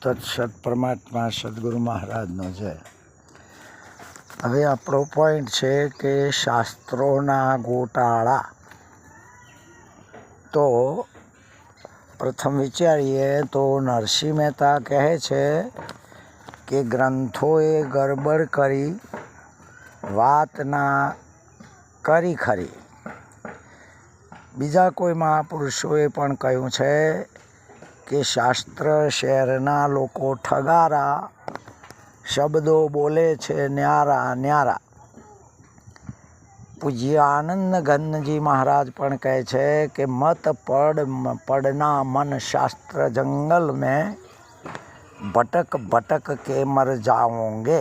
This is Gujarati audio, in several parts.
તત્સત પરમાત્મા સદગુરુ મહારાજનો જય. હવે આપણો પોઈન્ટ છે કે શાસ્ત્રોના ગોટાળા. તો પ્રથમ વિચારીએ તો નરસિંહ મહેતા કહે છે કે ગ્રંથોએ ગરબડ કરી વાત ના કરી ખરી. બીજા કોઈ મહાપુરુષોએ પણ કહ્યું છે કે શાસ્ત્ર શહેરના લોકો ઠગારા શબ્દો બોલે છે ન્યારા ન્યારા. પૂજ્ય આનંદ ઘનજી મહારાજ પણ કહે છે કે મત પડના મન શાસ્ત્ર જંગલ મેં ભટક ભટક કે મર જાઓગે.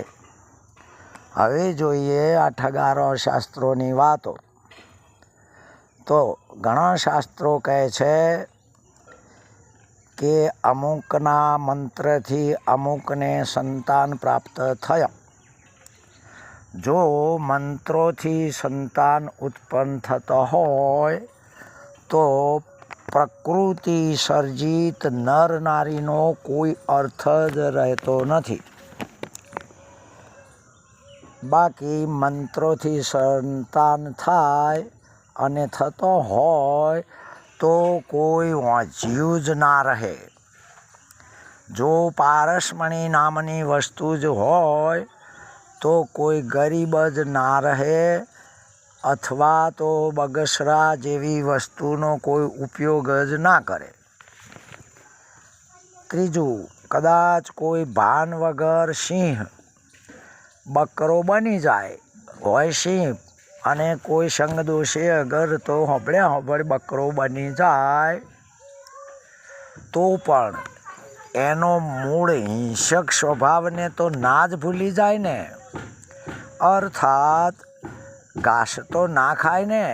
હવે જોઈએ આ ઠગારો શાસ્ત્રોની વાતો. તો ઘણા શાસ્ત્રો કહે છે કે અમુકના મંત્રથી અમુકને સંતાન પ્રાપ્ત થયા. જો મંત્રોથી સંતાન ઉત્પન્ન થતો હોય તો પ્રકૃતિ સર્જિત નર નારીનો કોઈ અર્થ જ રહેતો નથી. બાકી મંત્રોથી સંતાન થાય અને થતો હોય તો કોઈ વાંચ્યું જ ના રહે. જો પારસમણી નામની વસ્તુ જ હોય તો કોઈ ગરીબ જ ના રહે, અથવા તો બગસરા જેવી વસ્તુનો કોઈ ઉપયોગ જ ના કરે. ત્રીજું, કદાચ કોઈ ભાન વગર સિંહ બકરો બની જાય હોય સિંહ, અને કોઈ સંગ દોષે અગર તો હોબળે બકરો બની જાય તો પણ એનો મૂળ હિંસક સ્વભાવને તો ના જ ભૂલી જાય ને. અર્થાત ઘાસ તો ના ખાય ને.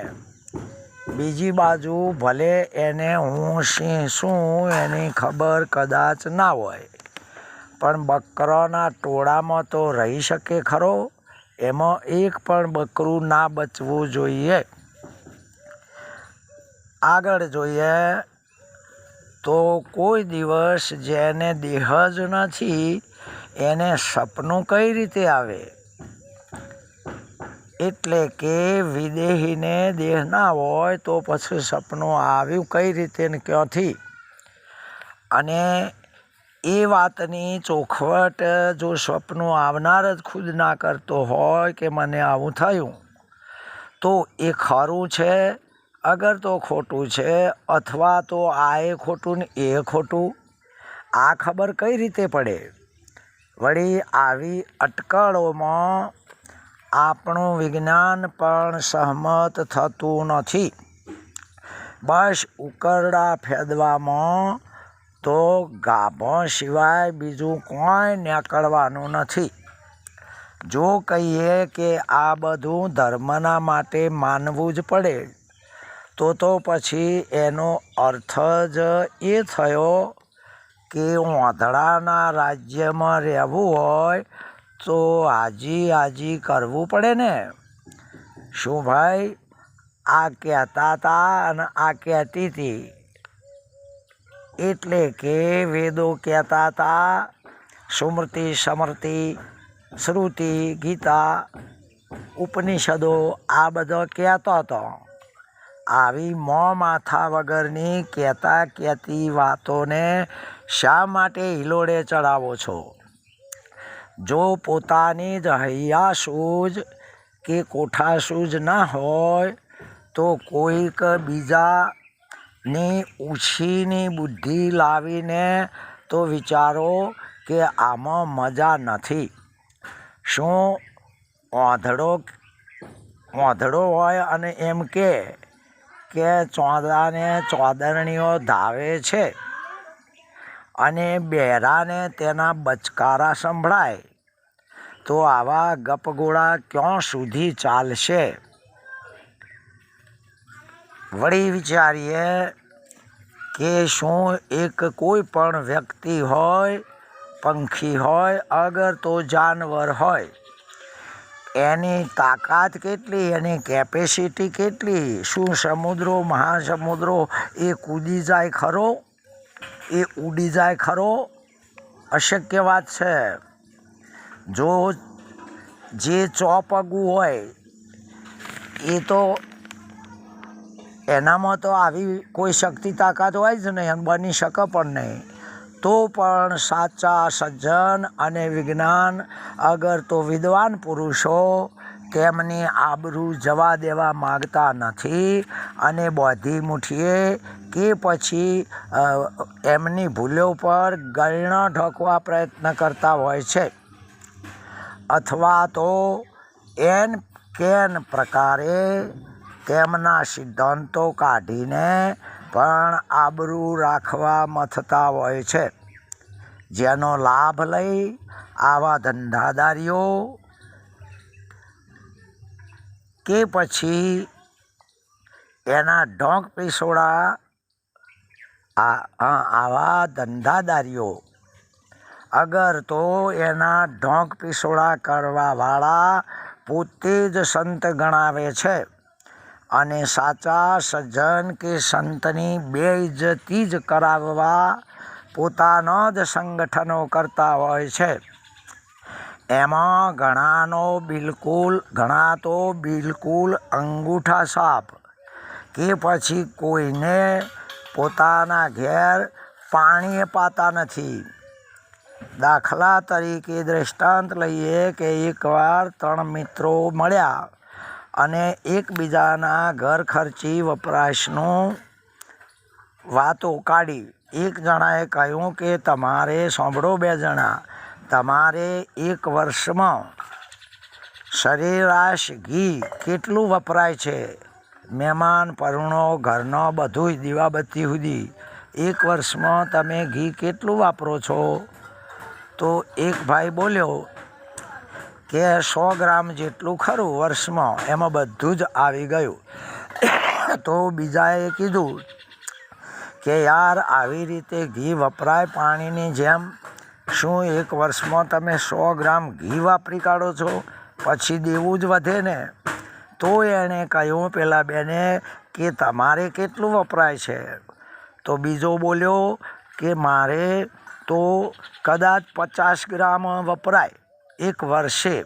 બીજી બાજુ ભલે એને હું સિંહ છું એની ખબર કદાચ ના હોય, પણ બકરાના ટોળામાં તો રહી શકે ખરો. એમાં એક પણ બકરું ના બચવું જોઈએ. આગળ જોઈએ તો કોઈ દિવસ જેને દેહ જ નથી એને સપનું કઈ રીતે આવે? એટલે કે વિદેહીને દેહ ના હોય તો પછી સપનું આવ્યું કઈ રીતે ને ક્યાંથી? અને એ વાતની ચોખવટ જો સ્વપ્નું આવનાર જ ખુદ ના કરતો હોય કે મને આવું થયું, તો એ ખરું છે અગર તો ખોટું છે, અથવા તો આ એ ખોટું ને એ ખોટું, આ ખબર કઈ રીતે પડે? વળી આવી અટકળોમાં આપણું વિજ્ઞાન પણ સહમત થતું નથી. બસ ઉકરડા ફેદવામાં તો ગાભા સિવાય બીજું કોઈ નીકળવાનું નથી. જો કહીએ કે આ બધું ધર્મના માટે માનવું જ પડે તો પછી એનો અર્થ જ એ થયો કે વાંદડાના રાજ્યમાં રહેવું હોય તો હાજી કરવું પડે ને. શું ભાઈ? આ કહેતા હતા અને આ કહેતી હતી. એટલે કે વેદો કહેતા હતા, સુમૃતિ સમૃતિ શ્રુતિ ગીતા ઉપનિષદો આ બધો કહેતો હતો. આવી માથા વગરની કહેતી વાતોને શા માટે હિલોડે ચડાવો છો? જો પોતાની જ હૈયાસૂઝ કે કોઠાસૂઝ ના હોય તો કોઈક બીજાની ઉછીની બુદ્ધિ લાવીને તો વિચારો કે આમાં મજા નથી. શું વાંધડો હોય અને એમ કે ચોદાને ચોદરણીઓ ધાવે છે અને બહેરાને તેના બચકારા સંભળાય, તો આવા ગપગોળા ક્યાં સુધી ચાલશે? વળી વિચારીએ કે શું એક કોઈ પણ વ્યક્તિ હોય, પંખી હોય, અગર તો જાનવર હોય, એની તાકાત કેટલી, એની કેપેસિટી કેટલી? શું સમુદ્રો મહાસમુદ્રો એ કૂદી જાય ખરો? એ ઉડી જાય ખરો? અશક્ય વાત છે. જો જે ચોપગું હોય એ તો એનામાં તો આવી કોઈ શક્તિ તાકાત હોય જ નહીં, બની શકે પણ નહીં. તો પણ સાચા સજ્જન અને વિજ્ઞાન અગર તો વિદ્વાન પુરુષો તેમની આબરૂ જવા દેવા માગતા નથી અને બોધી મુઠીએ કે પછી એમની ભૂલો પર ગળણા ઢોકવા પ્રયત્ન કરતા હોય છે, અથવા તો એન કેન પ્રકારે તેમના સિદ્ધાંતો કાઢીને પણ આબરૂ રાખવા મથતા હોય છે. જેનો લાભ લઈ આવા ધંધાદારીઓ કે પછી એના ઢોંગ પીસોડા આવા ધંધાદારીઓ અગર તો એના ઢોંગ પીસોડા કરવાવાળા પોતે જ સંત ગણાવે છે અને સાચા સજ્જન કે સંતની બેઇજ્જતી જ કરાવવા પોતાનો જ સંગઠનો કરતા હોય છે. એમાં ઘણા તો બિલકુલ અંગૂઠા છાપ કે પછી કોઈને પોતાના ઘેર પાણી પાતા નથી. દાખલા તરીકે દ્રષ્ટાંત લઈએ કે એકવાર 3 મિત્રો મળ્યા અને એકબીજાના ઘર ખર્ચી વપરાશનું વાતો કાઢી. એક જણાએ કહ્યું કે તમારે સાંભળો 2 જણા, તમારે 1 વર્ષમાં સરેરાશ ઘી કેટલું વપરાય છે? મહેમાન પરુણો ઘરનો બધું દીવાબત્તી સુધી 1 વર્ષમાં તમે ઘી કેટલું વાપરો છો? તો એક ભાઈ બોલ્યો કે 100 ગ્રામ જેટલું ખરું વર્ષમાં, એમાં બધું જ આવી ગયું. તો બીજાએ કીધું કે યાર આવી રીતે ઘી વપરાય પાણીની જેમ? શું 1 વર્ષમાં તમે 100 ગ્રામ ઘી વાપરી કાઢો છો? પછી દેવું જ વધે ને. તો એણે કહ્યું પેલા બેને કે તમારે કેટલું વપરાય છે? તો બીજો બોલ્યો કે મારે તો કદાચ 50 ગ્રામ વપરાય 1 વર્ષે.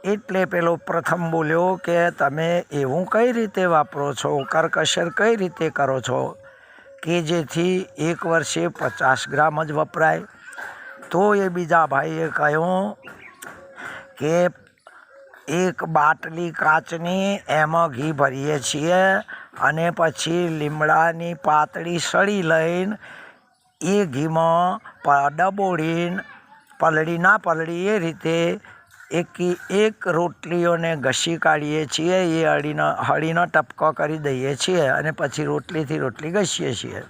એટલે પેલો પ્રથમ બોલ્યો કે તમે એવું કઈ રીતે વાપરો છો, કરકસર કઈ રીતે કરો છો કે જેથી 1 વર્ષે 50 ગ્રામ જ વપરાય? તો એ બીજા ભાઈએ કહ્યું કે 1 બાટલી કાચની એમાં ઘી ભરીએ છીએ અને પછી લીમડાની પાતળી સળી લઈને એ ઘીમાં ડબોળીને પલળી ના પલળી એ રીતે એક રોટલીઓને ઘસી કાઢીએ છીએ. એ હળીનો ટપકો કરી દઈએ છીએ અને પછી રોટલીથી રોટલી ઘસીએ છીએ.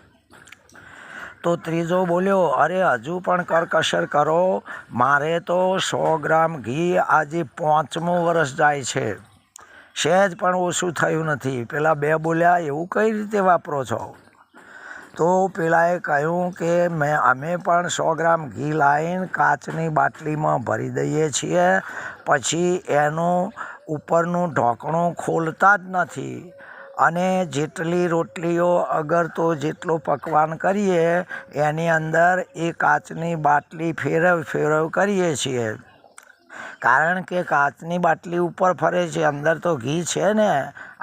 તો ત્રીજો બોલ્યો અરે હજુ પણ કરકસર કરો, મારે તો 100 ગ્રામ ઘી આજે 5મું વર્ષ જાય છે, સહેજ પણ ઓછું થયું નથી. પેલા 2 બોલ્યા એવું કઈ રીતે વાપરો છો? તો પેલાએ કહ્યું કે અમે પણ 100 ગ્રામ ઘી લાવીને કાચની બાટલીમાં ભરી દઈએ છીએ, પછી એનું ઉપરનું ઢાંકણું ખોલતા જ નથી અને જેટલી રોટલીઓ અગર તો જેટલું પકવાન કરીએ એની અંદર એ કાચની બાટલી ફેરવ કરીએ છીએ. કારણ કે કાચની બાટલી ઉપર ફરે છે, અંદર તો ઘી છે ને.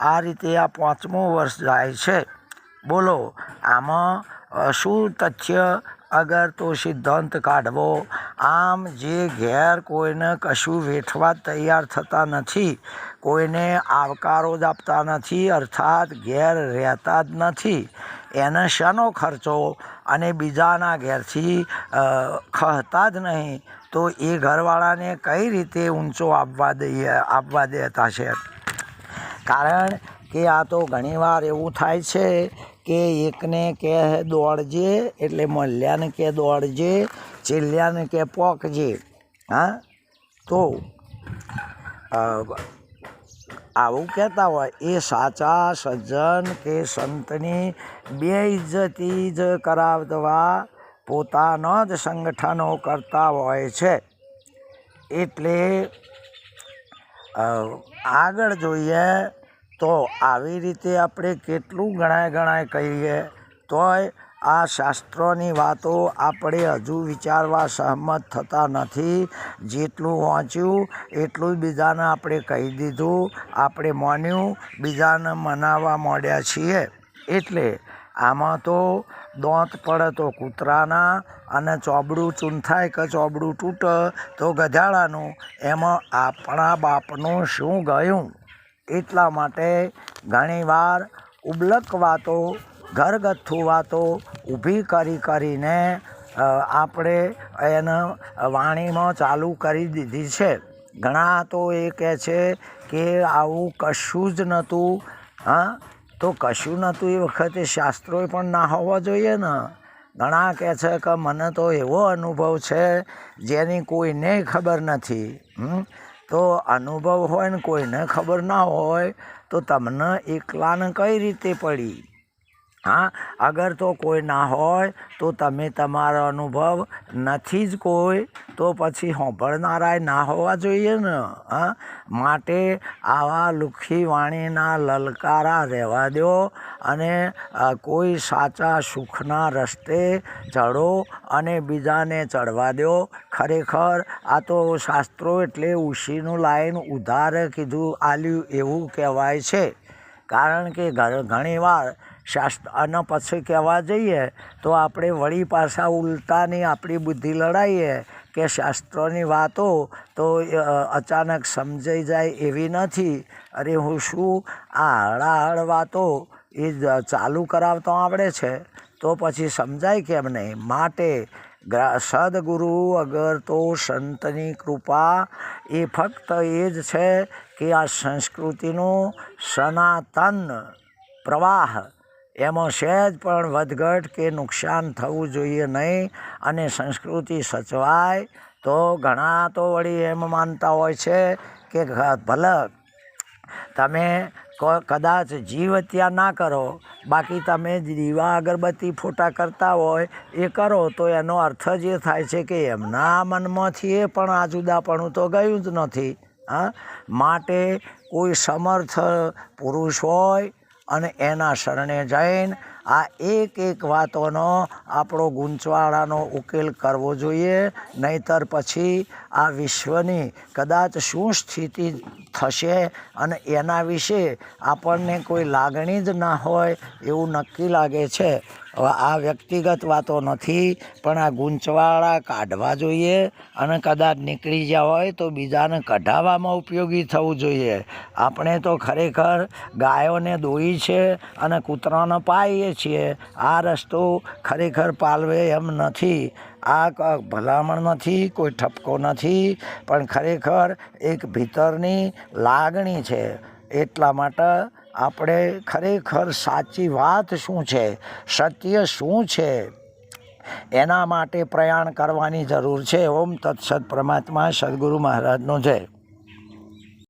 આ રીતે આ 5મું વર્ષ જાય છે. બોલો આમાં શું તથ્ય અગર તો સિદ્ધાંત કાઢવો? આમ જે ઘેર કોઈને કશું વેઠવા તૈયાર થતા નથી, કોઈને આવકારો જ આપતા નથી, અર્થાત ઘેર રહેતા જ નથી, એને શાનો ખર્ચો? અને બીજાના ઘેરથી ખહતા જ નહીં તો એ ઘરવાળાને કઈ રીતે ઊંચો આપવા દેતા છે? કારણ કે આ તો ઘણીવાર એવું થાય છે કે એકને કે દોડજે એટલે મલ્યાને કે દોડજે, ચેલ્યાને કે પોકજે. હા, તો આવું કહેતા હોય એ સાચા સજ્જન કે સંતની બેઇજ્જતી જ કરાવવા પોતાનો જ સંગઠનો કરતા હોય છે. એટલે આગળ જોઈએ તો આવી રીતે આપણે કેટલું ગણાય કહીએ તોય આ શાસ્ત્રોની વાતો આપણે હજુ વિચારવા સહમત થતા નથી. જેટલું વાંચ્યું એટલું જ બીજાને આપણે કહી દીધું, આપણે માન્યું, બીજાને મનાવવા માંડ્યા છીએ. એટલે આમાં તો દોંત પડે તો કૂતરાના અને ચોબડું ચૂંથાય કે ચોબડું તૂટે તો ગધાડાનું, એમાં આપણા બાપનું શું ગયું? એટલા માટે ઘણીવાર ઉબલક વાતો, ઘરગથ્થુ વાતો ઊભી કરીને આપણે એને વાણીમાં ચાલુ કરી દીધી છે. ઘણા તો એ કહે છે કે આવું કશું જ નહોતું. હા, તો કશું નહોતું એ વખતે શાસ્ત્રોએ પણ ના હોવા જોઈએ ને. ઘણા કહે છે કે મને તો એવો અનુભવ છે જેની કોઈને ખબર નથી. તો અનુભવ હોય ને કોઈને ખબર ના હોય તો તમને એકલાને કઈ રીતે પડી? હા, અગર તો કોઈ ના હોય તો તમે તમારો અનુભવ નથી જ કોઈ, તો પછી સાંભળનારાય ના હોવા જોઈએ ને. હા, માટે આવા લુખ્ખી વાણીના લલકારા રહેવા દો અને કોઈ સાચા સુખના રસ્તે ચડો અને બીજાને ચડવા દો. ખરેખર આ તો શાસ્ત્રો એટલે ઉશીનું લાઈન ઉધાર કીધું આલ્યું એવું કહેવાય છે. કારણ કે ઘણીવાર શાસ્ત્ર અને પછી કહેવા જઈએ તો આપણે વળી પાછા ઉલટાની આપણી બુદ્ધિ લડાઈએ કે શાસ્ત્રોની વાતો તો અચાનક સમજાઈ જાય એવી નથી. અરે હું શું આ હળાહળ વાતો એ ચાલુ કરાવતો આવડે છે તો પછી સમજાય કેમ નહીં? માટે સદગુરુ અગર તો સંતની કૃપા એ ફક્ત એ જ છે કે આ સંસ્કૃતિનું સનાતન પ્રવાહ એમાં સહેજ પણ વધઘટ કે નુકસાન થવું જોઈએ નહીં. અને સંસ્કૃતિ સચવાય તો ઘણા તો વળી એમ માનતા હોય છે કે ભલે તમે કદાચ જીવ હત્યા ના કરો, બાકી તમે દીવા અગરબત્તી ફોટા કરતા હોય એ કરો તો એનો અર્થ જ એ થાય છે કે એમના મનમાંથી એ પણ આ જુદાપણું તો ગયું જ નથી. હા, માટે કોઈ સમર્થ પુરુષ હોય અને એના શરણે જઈને આ એક વાતોનો આપણો ગૂંચવાડાનો ઉકેલ કરવો જોઈએ. નહીંતર પછી આ વિશ્વની કદાચ શું સ્થિતિ થશે અને એના વિશે આપણને કોઈ લાગણી જ ના હોય એવું નક્કી લાગે છે. હવે આ વ્યક્તિગત વાતો નથી, પણ આ ગૂંચવાડા કાઢવા જોઈએ અને કદાચ નીકળી ગયા હોય તો બીજાને કઢાવવામાં ઉપયોગી થવું જોઈએ. આપણે તો ખરેખર ગાયોને દોઈ છે અને કૂતરાને પાઈએ છીએ. આ રસ્તો ખરેખર પાલવે એમ નથી. આ ભલામણ નથી, કોઈ ઠપકો નથી, પણ ખરેખર એક ભીતરની લાગણી છે. એટલા માટે આપણે ખરેખર સાચી વાત શું છે, સત્ય શું છે, એના માટે પ્રયાણ કરવાની જરૂર છે. ઓમ તત્સત. પરમાત્મા સદગુરુ મહારાજનો જય.